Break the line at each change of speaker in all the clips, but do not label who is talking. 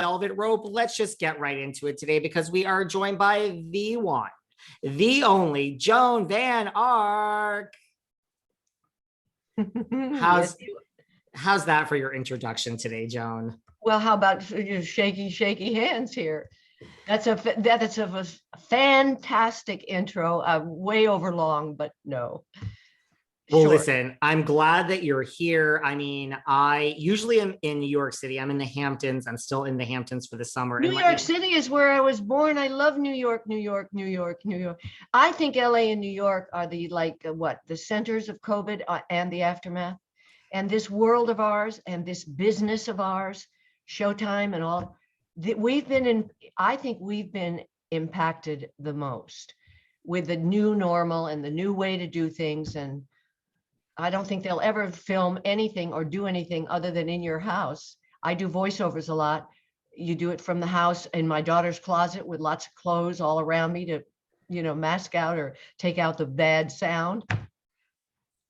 velvet rope. Let's just get right into it today because we are joined by the one, the only Joan Van Ark. How's that for your introduction today, Joan?
Well, how about shaky hands here? That's a fantastic intro. Way over long, but no.
Well,
Short.
listen, I'm glad that you're here. I mean, I usually am in New York City. I'm in the Hamptons. I'm still in the Hamptons for the summer.
New York City is where I was born. I love New York, New York, New York, New York. I think LA and New York are the the centers of COVID and the aftermath. And this world of ours and this business of ours, Showtime and all, I think we've been impacted the most with the new normal and the new way to do things. And I don't think they'll ever film anything or do anything other than in your house. I do voiceovers a lot. You do it from the house in my daughter's closet with lots of clothes all around me to, mask out or take out the bad sound.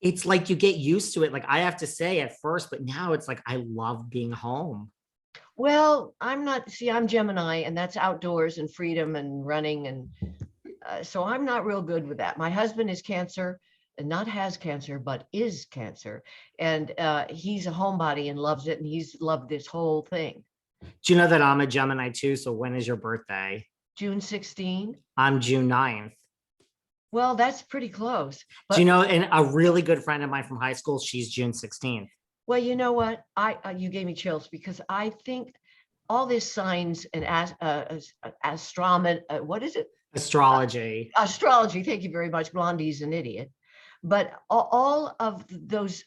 It's like you get used to it. Like I have to say at first, but now it's like, I love being home.
Well, I'm Gemini, and that's outdoors and freedom and running. And so I'm not real good with that. My husband is Cancer. Not has cancer, but is Cancer. And he's a homebody and loves it. And he's loved this whole thing.
Do you know that I'm a Gemini too? So when is your birthday?
June 16.
I'm June 9th.
Well, that's pretty close.
But, do you know, and a really good friend of mine from high school, she's June 16th.
Well, you know what? You gave me chills because I think all this signs and astronomy, what is it?
Astrology.
Astrology. Thank you very much. Blondie's an idiot. But all of those,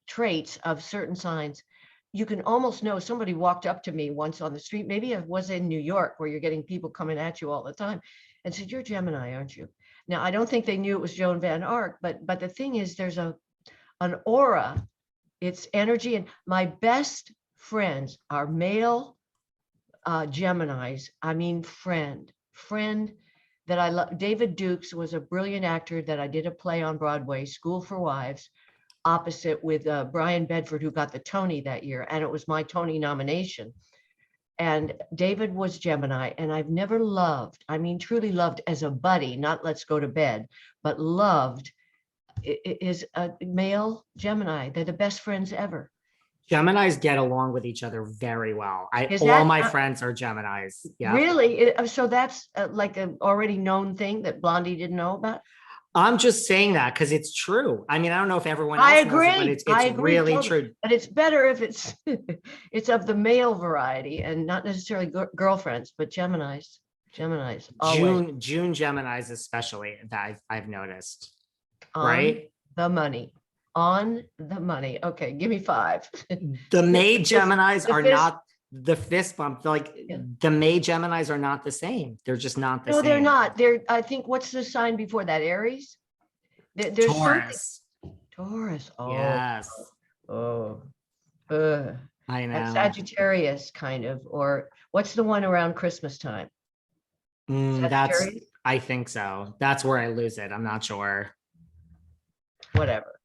traits of certain signs, you can almost know. Somebody walked up to me once on the street. Maybe it was in New York where you're getting people coming at you all the time and said, "You're Gemini, aren't you?" Now, I don't think they knew it was Joan Van Ark, but the thing is, there's an aura, it's energy. And my best friends are male Geminis. I mean, friend that I love. David Dukes was a brilliant actor that I did a play on Broadway, School for Wives, opposite with Brian Bedford, who got the Tony that year. And it was my Tony nomination. And David was Gemini, and I've never loved, I mean, truly loved as a buddy, not let's go to bed, but loved is a male Gemini. They're the best friends ever.
Geminis get along with each other very well. All my friends are Geminis. Yeah.
Really? So that's like an already known thing that Blondie didn't know about?
I'm just saying that because it's true. I mean, I don't know if everyone else
I agree.
knows it, but it's really totally true.
But it's better if it's it's of the male variety and not necessarily girlfriends, but Geminis. Always.
June Geminis especially, that I've noticed.
On
right?
The money. On the money. Okay, give me 5.
The May Geminis are not the fist bump. Like the May Geminis are not the same. They're just not the same.
No, they're not. I think, what's the sign before that? Aries? There's
Taurus.
Taurus. Oh.
Yes.
Oh.
I know.
That's Sagittarius kind of, or what's the one around Christmas time?
I think so. That's where I lose it. I'm not sure.
Whatever.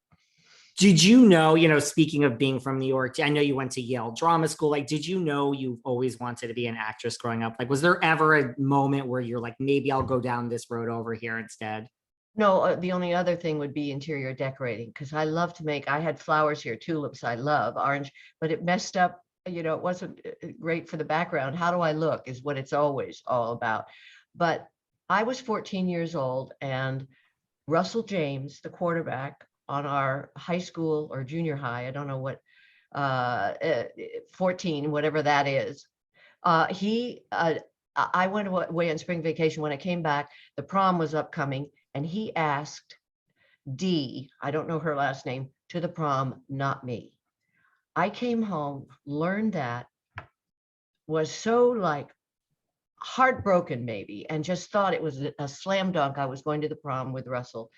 Did you know, speaking of being from New York, I know you went to Yale Drama School. Like, did you know you always wanted to be an actress growing up? Like, was there ever a moment where you're like, maybe I'll go down this road over here instead?
No, the only other thing would be interior decorating, because I love to make, I had flowers here, tulips, I love orange, but it messed up, it wasn't great for the background. How do I look is what it's always all about. But I was 14 years old, and Russell James, the quarterback on our high school or junior high, I don't know what, 14, whatever that is. I went away on spring vacation. When I came back, the prom was upcoming, and he asked Dee, I don't know her last name, to the prom, not me. I came home, learned that, was so like heartbroken maybe, and just thought it was a slam dunk. I was going to the prom with Russell.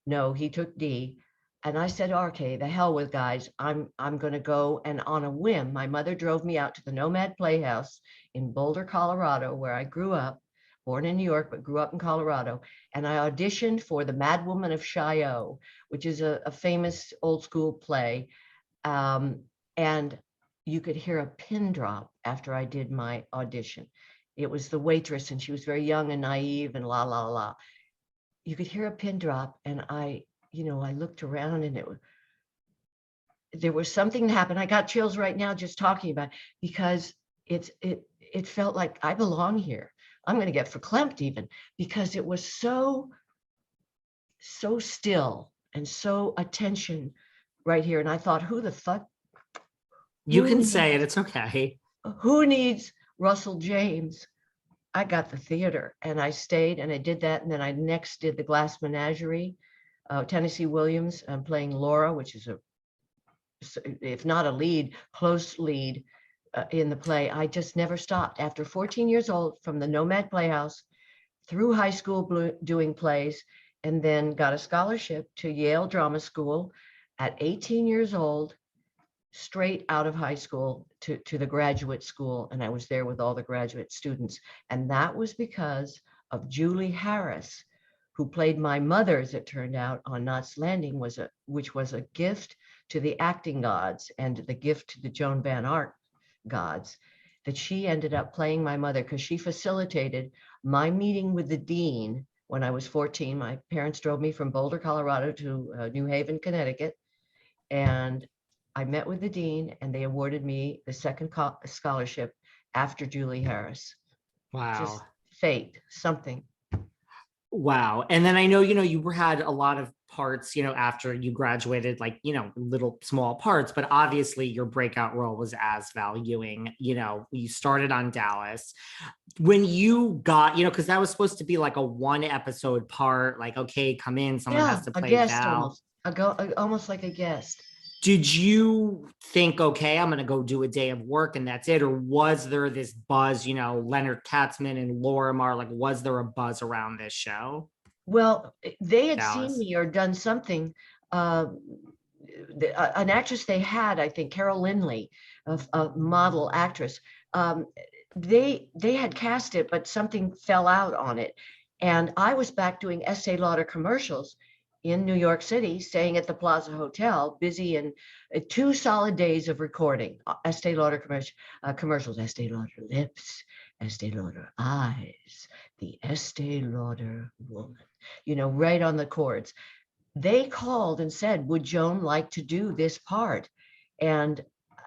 No, he took Dee. And I said, okay, the hell with guys. I'm going to go. And on a whim, my mother drove me out to the Nomad Playhouse in Boulder, Colorado, where I grew up, born in New York, but grew up in Colorado. And I auditioned for The Mad Woman of Chaillot, which is a famous old school play. And you could hear a pin drop after I did my audition. It was the waitress, and she was very young and naive and la, la, la. You could hear a pin drop, and I looked around, and there was something that happened. I got chills right now just talking about it, because it felt like I belong here. I'm going to get verklempt even, because it was so still and so attention right here. And I thought, who the fuck?
You can say it. It's okay.
Who needs Russell James? I got the theater, and I stayed, and I did that. And then I next did the Glass Menagerie, Tennessee Williams. I'm playing Laura, which is if not a lead, close lead in the play. I just never stopped. After 14 years old, from the Nomad Playhouse through high school doing plays, and then got a scholarship to Yale Drama School at 18 years old, straight out of high school to the graduate school. And I was there with all the graduate students. And that was because of Julie Harris, who played my mother, as it turned out, on Knots Landing, which was a gift to the acting gods and the gift to the Joan Van Ark gods, that she ended up playing my mother, because she facilitated my meeting with the dean when I was 14. My parents drove me from Boulder, Colorado to New Haven, Connecticut. And I met with the dean, and they awarded me the second scholarship after Julie Harris.
Wow.
Just fate, something.
Wow. And then I know, you had a lot of parts, after you graduated, like, little small parts, but obviously your breakout role was as Val Ewing. You started on Dallas. When you got, because that was supposed to be like a 1-episode part, like, okay, come in, someone has to
A
play
guest
Val.
almost like a guest.
Did you think, okay, I'm going to go do a day of work and that's it? Or was there this buzz, Leonard Katzman and Laura Marr, like, was there a buzz around this show?
Well, they had
Dallas.
seen me or done something. An actress they had, I think, Carol Lindley, a model actress. They had cast it, but something fell out on it. And I was back doing Estee Lauder commercials in New York City, staying at the Plaza Hotel, busy, and 2 solid days of recording Estee Lauder commercials, Estee Lauder lips, Estee Lauder eyes, the Estee Lauder woman, right on the chords. They called and said, would Joan like to do this part? And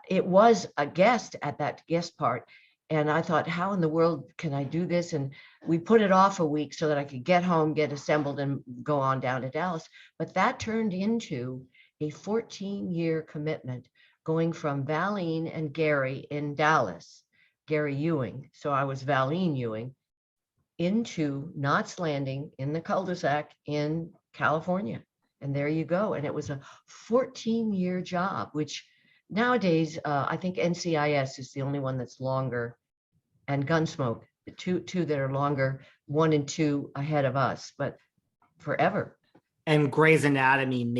it was a guest at that guest part. And I thought, how in the world can I do this? And we put it off a week so that I could get home, get assembled, and go on down to Dallas. But that turned into a 14-year commitment, going from Valene and Gary in Dallas, Gary Ewing. So I was Valene Ewing, into Knots Landing in the cul-de-sac in California. And there you go. And it was a 14-year job, which nowadays, I think NCIS is the only one that's longer, and Gunsmoke, two that are longer, 1 and 2 ahead of us, but forever.
And Grey's Anatomy